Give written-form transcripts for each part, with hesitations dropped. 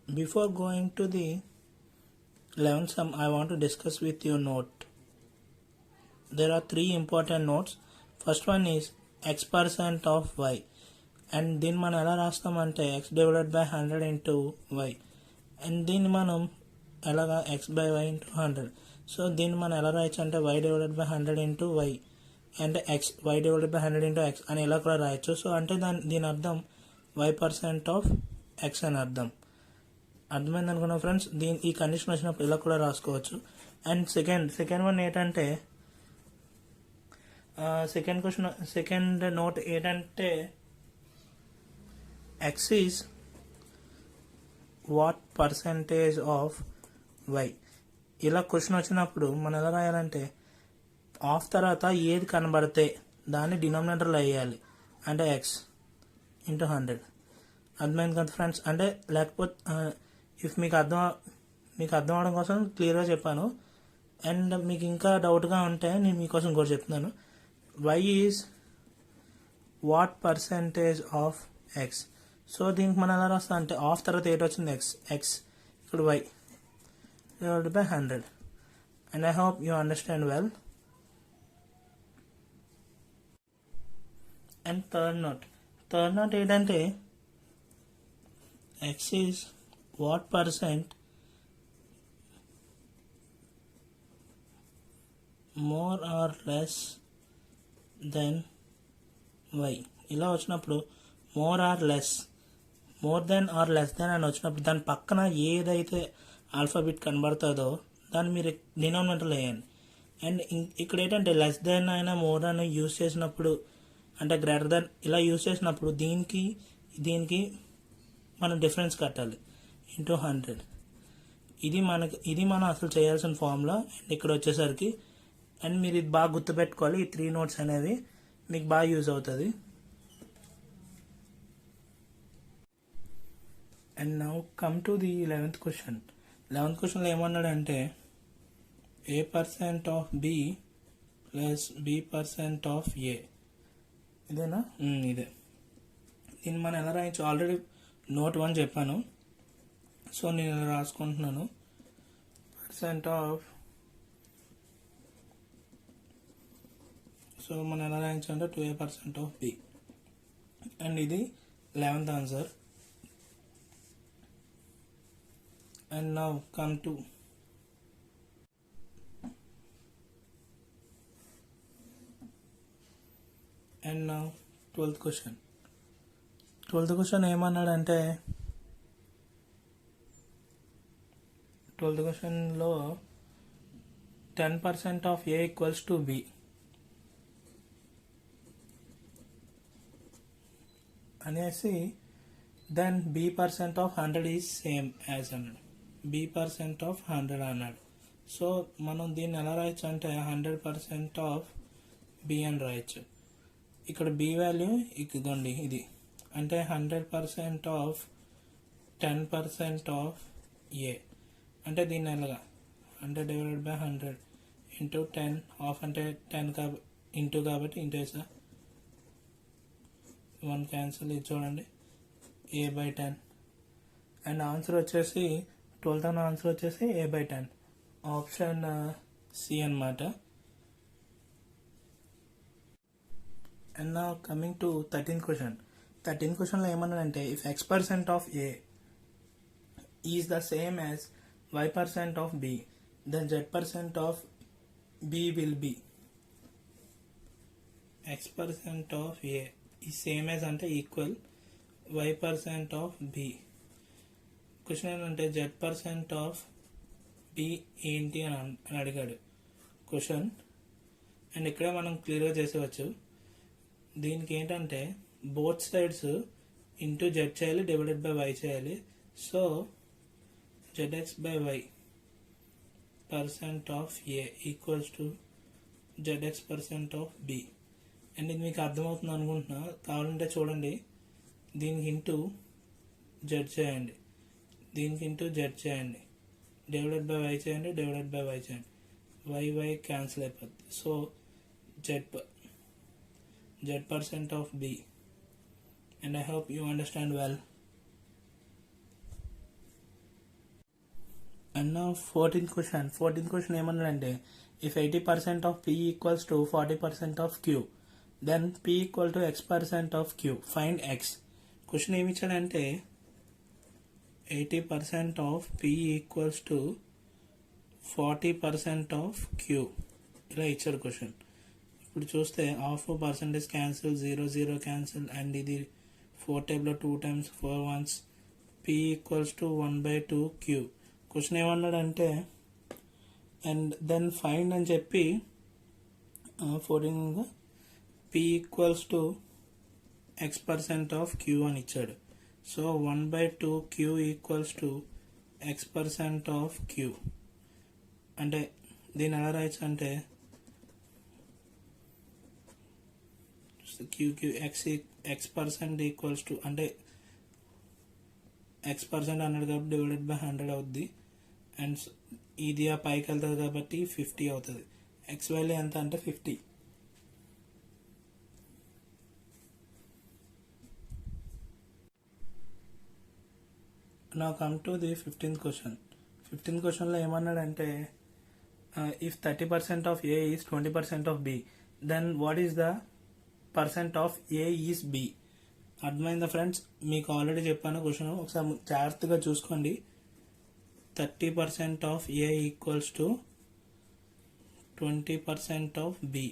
Before going to the 11th sum, I want to discuss with you note. There are three important notes. First one is x% of y, and దీన్ని మనం ఎలా రాస్తామంటే x divided by 100 into y, and దీన్ని మనం ఎలాగా x by y into 100. So దీన్ని మనం ఎలా రాయొచ్చు అంటే y divided by 100 into y అంటే y divided by 100 into x అని ఇలా కూడా రాయొచ్చు. సో అంటే దీని అర్థం y% of x అని అర్థమైంది అనుకున్నాం ఫ్రెండ్స్. ఈ కండిషన్ వచ్చినప్పుడు ఇలా కూడా రాసుకోవచ్చు. అండ్ సెకండ్ వన్ ఏంటంటే సెకండ్ నోట్ ఏంటంటే x is what percentage of y. ఇలా క్వశ్చన్ వచ్చినప్పుడు మనం ఎలా రాయాలంటే ఆఫ్ తర్వాత ఏది కనబడితే దాన్ని డినామినేటర్లో వేయాలి, అంటే x ఇంటూ 100. అర్థమైంది కదా ఫ్రెండ్స్. అంటే లేకపోతే ఇఫ్ మీకు అర్థం అవడం కోసం క్లియర్గా చెప్పాను. అండ్ మీకు ఇంకా డౌట్గా ఉంటే నేను మీకోసం కూడా చెప్తున్నాను. y is what percentage of x. So దీనికి మనం ఎలా రాస్తాం అంటే ఆఫ్ తర్వాత ఏటి వచ్చింది x ఇక్కడ y divided by 100. And I hope you understand well. And third note ఏంటంటే x is what percent more or less than y. ఇలా వచ్చినప్పుడు more than or less than అని వచ్చినప్పుడు దాని పక్కన ఏదైతే ఆల్ఫాబెట్ కనబడుతుందో దాన్ని మీరు డినామినేటర్లో వేయండి. అండ్ ఇక్కడ ఏంటంటే లెస్ దెన్ అయినా మోర్ అని యూజ్ చేసినప్పుడు అంటే గ్రేటర్ దెన్ ఇలా యూజ్ చేసినప్పుడు దీనికి మనం డిఫరెన్స్ కట్టాలి ఇంటూ 100. ఇది మనం అసలు చేయాల్సిన ఫార్ములా. అండ్ ఇక్కడ వచ్చేసరికి అండ్ మీరు ఇది బాగా గుర్తుపెట్టుకోవాలి. ఈ 3 నోట్స్ అనేవి మీకు బాగా యూజ్ అవుతుంది. And now come to the 11th question. 11th క్వశ్చన్లో ఏమన్నాడంటే a% of b plus b% of a. ఇదేనా? ఇదే. దీన్ని మనం ఎలా రాయొచ్చు? ఆల్రెడీ నోట్ 1 చెప్పాను. సో నేను ఇలా రాసుకుంటున్నాను. పర్సెంట్ ఆఫ్, సో మనం ఎలా రాయొచ్చు అంటే 2a% ఆఫ్ b. అండ్ ఇది 11th answer. And now come to and now 12th question. 12th question ఏమన్నాడంటే 12th questionలో 10% of a equals to b అనేసి then b% of 100 is same as అన్నాడు. b% of 100 అన్నాడు. సో మనం దీన్ని ఎలా రాయొచ్చు అంటే 100% ఆఫ్ b అని రాయొచ్చు. ఇక్కడ b వాల్యూ ఇదిగోండి ఇది, అంటే 100% ఆఫ్ 10% ఆఫ్ a. అంటే దీన్ని ఎలాగా 100 డివైడెడ్ బై 100 ఇంటూ 10 ఆఫ్ అంటే 10 ఇంటూ కాబట్టి ఇంటూ వేసా 1 క్యాన్సిల్. ఇది చూడండి a/10. అండ్ ఆన్సర్ వచ్చేసి 12th ఆన్సర్ వచ్చేసి a/10, ఆప్షన్ సి అన్నమాట. అండ్ నా coming to 13th question. 13th క్వశ్చన్లో ఏమన్నాడంటే if x% of a is the same as y% of b then z% of b will be. x% of a is same as అంటే equal y% of b. Question ఏంటంటే z% of b ఏంటి అని అడిగాడు question. And ఇక్కడే మనం క్లియర్గా చేసేవచ్చు. దీనికి ఏంటంటే బోత్ సైడ్స్ ఇంటూ z చేయాలి, డివైడెడ్ బై y చేయాలి. So zx/y % of a equals to zx% of b. And ఇది మీకు అర్థమవుతుంది అనుకుంటున్నా. కావాలంటే చూడండి, దీనికి ఇంటూ z చేయండి, దీనికి ఇంటూ z చేయండి, డివైడెడ్ బై y చేయండి, డివైడెడ్ బై y చేయండి, y క్యాన్సిల్ అయిపోద్ది. So z% of b. And I hope you understand well. And 14th question ఏమన్నాడంటే if 80% of p equals to 40% of q then p equal to x% of q find x. Question ఏమి ఇచ్చాడంటే 80% of p equals to 40% of q ఇలా ఇచ్చాడు question. ఇప్పుడు చూస్తే half percentage cancel, 0 cancel, and ఇది 4 టేబుల్లో 2 times 4 ones p equals to 1/2 q. Question ఏమన్నాడంటే and then find అని చెప్పి 14 p equals to x% of q అని ఇచ్చాడు. So 1/2 q equals to x% of q. అంటే దీన్ని ఎలా రాయచ్చు అంటే x% ఈక్వల్స్ టు అంటే x% అన్నాడు కాబట్టి డివైడెడ్ బై 100 అవుద్ది. అండ్ ఇది ఆ పైకి వెళ్తుంది కాబట్టి 50 అవుతుంది. x వాల్యూ ఎంత అంటే 50. నా come to the 15th question. 15th క్వశ్చన్లో ఏమన్నాడంటే if 30% of a is 20% of b then what is the percent of a is b. అర్థమైందా ఫ్రెండ్స్? మీకు ఆల్రెడీ చెప్పాను క్వశ్చన్, ఒకసారి జాగ్రత్తగా చూసుకోండి. 30% of a equals to 20% of b.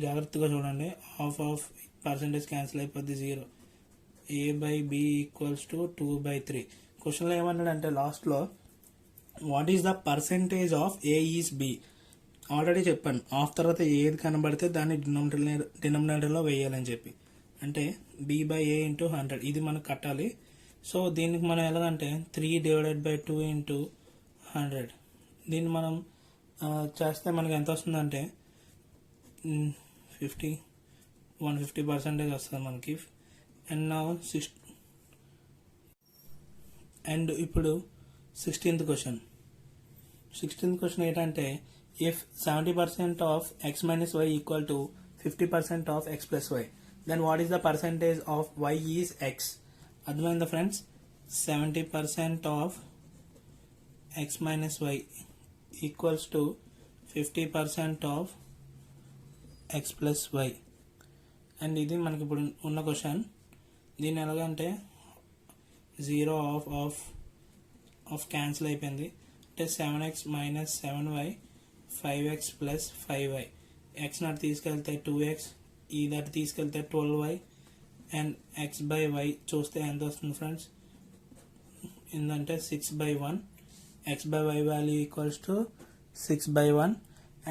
జాగ్రత్తగా చూడండి. హాఫ్ ఆఫ్ పర్సెంటేజ్ క్యాన్సిల్ అయిపోద్ది, 0. a/b equals to 2/3. క్వశ్చన్లో ఏమన్నాడంటే లాస్ట్లో what is the percentage of a is b. Already చెప్పాను హాఫ్ తర్వాత ఏది కనబడితే దాన్ని డినామినేటర్లో వేయాలని చెప్పి. అంటే b/a ఇంటూ 100 ఇది మనకు కట్టాలి. సో దీనికి మనం ఎలాగంటే 3 డివైడెడ్ బై 2 ఇంటూ 100. దీన్ని మనం చేస్తే మనకి ఎంత వస్తుందంటే 150% వస్తుంది మనకి. అండ్ నా అండ్ ఇప్పుడు 16th క్వశ్చన్. 16th క్వశ్చన్ ఏంటంటే if 70% of x minus y equal to 50% of x plus y then what is the percentage of y is x. అర్థమైందా friends? 70% of x minus y equals to 50% of x plus y. And ఇది మనకి ఇప్పుడు ఉన్న question. దీన్ని ఎలాగంటే 0 of cancel అయిపోయింది. అంటే 7x minus 7y 5x plus 5y. x నాటి తీసుకెళ్తే 2x, ఈ దాటి తీసుకెళ్తే 12y, అండ్ x/y చూస్తే ఎంత వస్తుంది ఫ్రెండ్స్? ఏంటంటే 6/1. x/y value equals to 6/1.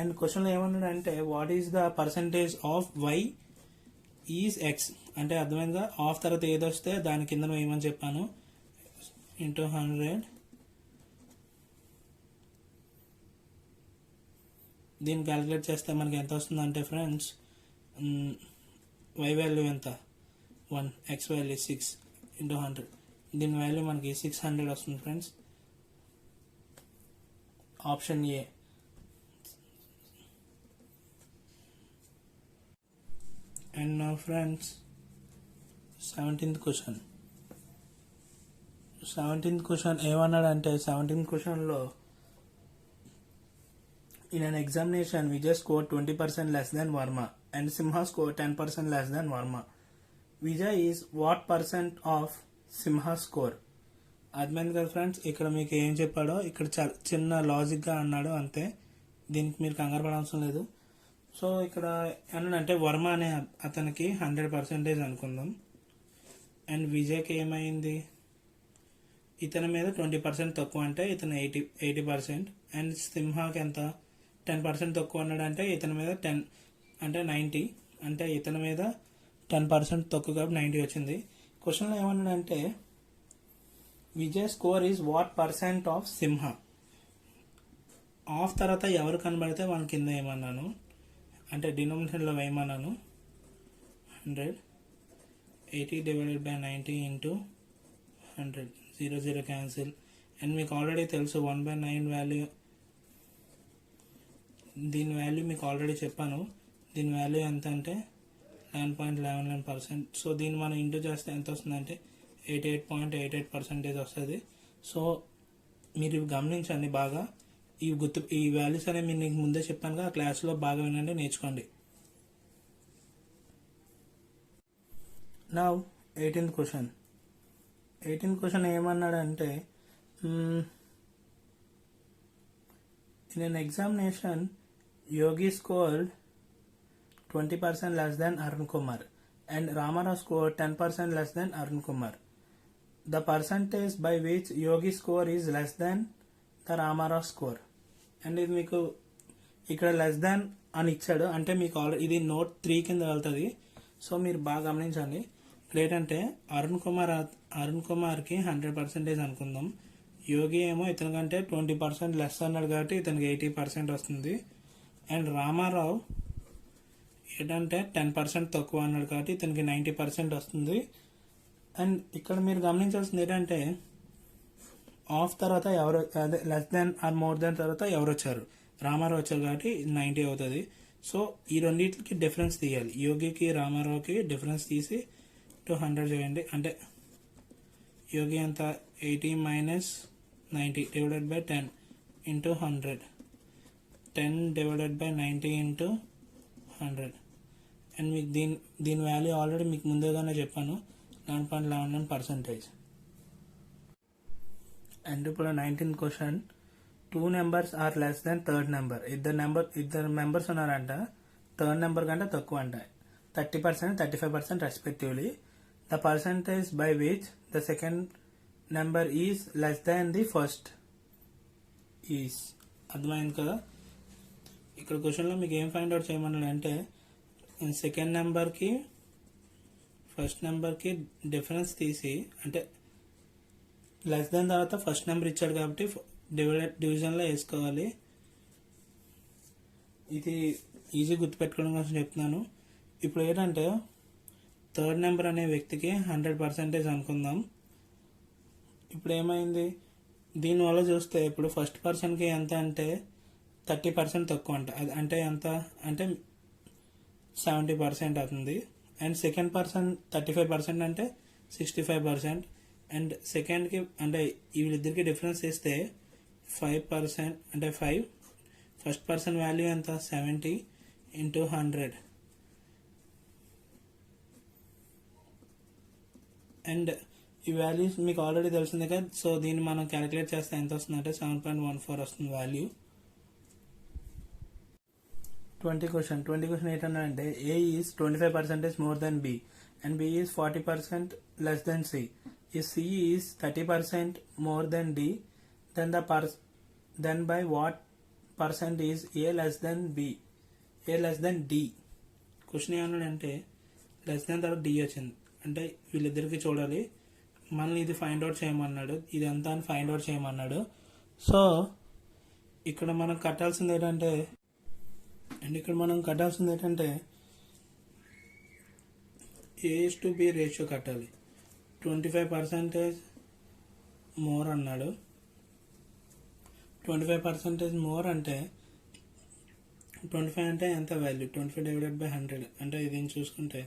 And క్వశ్చన్లో ఏమన్నాడంటే what is the percentage of y is x. అంటే అర్థమైందిగా, ఆఫ్ తర్వాత ఏది వస్తే దాని కింద ఏమని చెప్పాను ఇంటూ 100. దీన్ని క్యాలిక్యులేట్ చేస్తే మనకి ఎంత వస్తుందంటే ఫ్రెండ్స్ y వాల్యూ ఎంత 1, x వాల్యూ 6 ఇంటూ 100. దీని వాల్యూ మనకి 600 వస్తుంది ఫ్రెండ్స్. Option A. అండ్ నా friends 17th question. 17th question ఏమన్నాడంటే 17th క్వశ్చన్లో in an examination Vijay scored 20% less than Varma and Simha scored 10% less than Varma. Vijay is what percent of Simha score. అర్థమైంది కదా friends? ఇక్కడ మీకు ఏం చెప్పాడో ఇక్కడ చిన్న లాజిక్గా అన్నాడు అంతే. దీనికి మీరు కంగారు పడాల్సిన లేదు. సో ఇక్కడ ఏమన్నాడంటే వర్మ అనే అతనికి 100% అనుకుందాం. అండ్ విజయ్కి ఏమైంది, ఇతని మీద 20% తక్కువ అంటే ఇతను 80%. అండ్ సింహాకి ఎంత 10% తక్కువ అన్నాడంటే ఇతని మీద 10 అంటే 90. అంటే ఇతని మీద 10% తక్కువ కాబట్టి 90 వచ్చింది. క్వశ్చన్లో ఏమన్నాడంటే Vijay score is what percent of Simha. Of తర్వాత ఎవరు కనబడితే వాళ్ళ కింద ఏమన్నాను అంటే డినామినేటర్లో వేయమన్నాను. 100 80 divided by 90 into 100. 0 cancel. And మీకు ఆల్రెడీ తెలుసు 1/9 వాల్యూ, దీని వాల్యూ మీకు ఆల్రెడీ చెప్పాను. దీని వాల్యూ ఎంత అంటే 9.11%. సో దీన్ని మనం ఇంటూ చేస్తే ఎంత వస్తుందంటే 88.88% వస్తుంది. సో మీరు ఇవి గమనించండి బాగా. ఈ వాల్యూస్ అనేవి మీరు నీకు ముందే చెప్పాను కదా, క్లాస్లో బాగా వినండి, నేర్చుకోండి. Now 18th question. 18th question ఏమన్నాడంటే, in an examination, Yogi scored 20% less than Arun Kumar and Ramarao scored 10% less than Arun Kumar. The percentage by which Yogi score is less than the Ramarao score. And ఇది మీకు ఇక్కడ less than అని ఇచ్చాడు, అంటే మీకు already ఇది note 3 కింద వెళ్తుంది. సో మీరు బాగా గమనించండి. ఇక్కడ ఏంటంటే అరుణ్ కుమార్కి 100% అనుకుందాం. యోగి ఏమో ఇతని కంటే 20% లెస్ అన్నాడు కాబట్టి ఇతనికి 80% వస్తుంది. అండ్ రామారావు ఏంటంటే 10% తక్కువ అన్నాడు కాబట్టి ఇతనికి 90% వస్తుంది. అండ్ ఇక్కడ మీరు గమనించాల్సింది ఏంటంటే ఆఫ్ తర్వాత ఎవరు, అదే less than or more than తర్వాత ఎవరు వచ్చారు, రామారావు వచ్చారు కాబట్టి 90 అవుతుంది. సో ఈ రెండింటికి డిఫరెన్స్ తీయాలి. యోగికి రామారావుకి డిఫరెన్స్ తీసి 200 చేయండి. అంటే యోగి అంత 80 minus 90 divided by 10 into 100, 10 divided by 90 into 100. And మీకు దీని వాల్యూ ఆల్రెడీ మీకు ముందుగానే చెప్పాను, 9.11%. అండ్ ఇప్పుడు 19th question. 2 numbers are less than third number. ఇద్దరు మెంబర్స్ ఉన్నారంట, థర్డ్ నెంబర్ కంటే తక్కువ అంట, 30%, 35% respectively. The percentage by which the second number is less than the first is. అర్థమైంది కదా. ఇక్కడ క్వశ్చన్లో మీకు ఏం ఫైండ్ అవుట్ చేయమన్నాడు అంటే, సెకండ్ నెంబర్కి ఫస్ట్ నెంబర్కి డిఫరెన్స్ తీసి, అంటే లెస్ దాన్ తర్వాత ఫస్ట్ నెంబర్ ఇచ్చాడు కాబట్టి డివిజన్లో వేసుకోవాలి. ఇది ఈజీ గుర్తుపెట్టుకోవడం కోసం చెప్తున్నాను. ఇప్పుడు ఏంటంటే థర్డ్ నెంబర్ అనే వ్యక్తికి 100% అనుకుందాం. ఇప్పుడు ఏమైంది, దీనివల్ల చూస్తే ఇప్పుడు ఫస్ట్ పర్సన్కి ఎంత అంటే 30% తక్కువ అంట, అంటే ఎంత అంటే 70% అవుతుంది. అండ్ సెకండ్ పర్సన్ 35% అంటే 65%. అండ్ సెకండ్కి అంటే వీళ్ళిద్దరికి డిఫరెన్స్ ఇస్తే 5% అంటే 5. ఫస్ట్ పర్సన్ వాల్యూ ఎంత 70 ఇంటూ 100. అండ్ ఈ వాల్యూస్ మీకు ఆల్రెడీ తెలిసిందే కదా. సో దీన్ని మనం క్యాలిక్యులేట్ చేస్తే ఎంత వస్తుందంటే 7.14 వస్తుంది వాల్యూ. 20 క్వశ్చన్ ఏంటంటే A is 25% more than B and B is 40% less than C. If C is 30% more than D, then by what percent is A less than B? A less than D. Question ఏమన్నాడంటే less than తర్వాత D వచ్చింది, అంటే వీళ్ళిద్దరికి చూడాలి, మనల్ని ఇది find out చేయమన్నాడు, ఇది ఎంత అని ఫైండ్ అవుట్ చేయమన్నాడు. సో ఇక్కడ మనం కట్టాల్సింది ఏంటంటే A:B రేషియో కట్టాలి. 25% మోర్ అన్నాడు. 25% మోర్ అంటే 25 అంటే ఎంత వాల్యూ, 25 డివైడెడ్ బై 100 అంటే ఇది చూసుకుంటే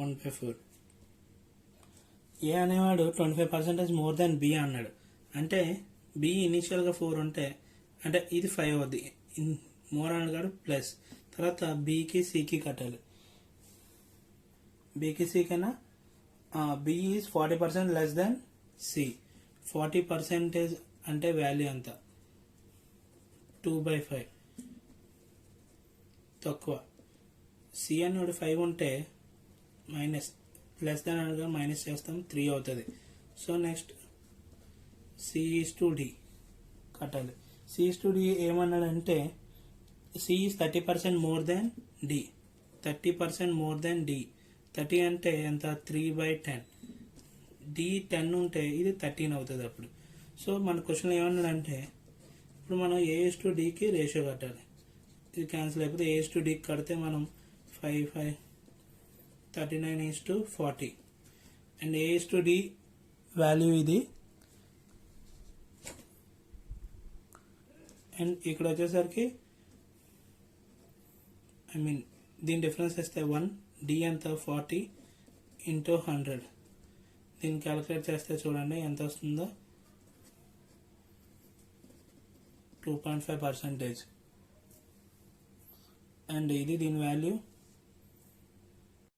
1/4. ఏ అనేవాడు 25% మోర్ దాన్ బి అన్నాడు, అంటే బి ఇనీషియల్గా 4 ఉంటే అంటే ఇది 5 అవుద్ది. మోర్ అన్నాడు ప్లస్ తర్వాత బికి సికి కట్టాలి. బికి సి కన్నా B is 40% less than C. 40% అంటే వాల్యూ ఎంత 2/5 తక్కువ. C అన్నాడు 5 ఉంటే మైనస్, లెస్ దాన్ అనగా మైనస్ చేస్తాం 3 అవుతుంది. సో నెక్స్ట్ C:D కట్టాలి. C:D ఏమన్నాడంటే C is 30% more than D. 30% more than D. 30 అంటే ఎంత 3/10. D 10 ఉంటే ఇది 13 అవుతుంది అప్పుడు. సో మన క్వశ్చన్ ఏమన్నాడంటే ఇప్పుడు మనం A:Dకి రేషియో కట్టాలి. ఇది క్యాన్సిల్ అయిపోతే A:Dకి కడితే మనం 5 39:40 అండ్ A:D వాల్యూ ఇది. అండ్ ఇక్కడ వచ్చేసరికి దీని డిఫరెన్స్ ఇస్తే 1. D ఎంత 40 ఇంటూ 100. దీన్ని క్యాలిక్యులేట్ చేస్తే చూడండి ఎంత వస్తుందో. 2.5%. అండ్ ఇది దీని వాల్యూ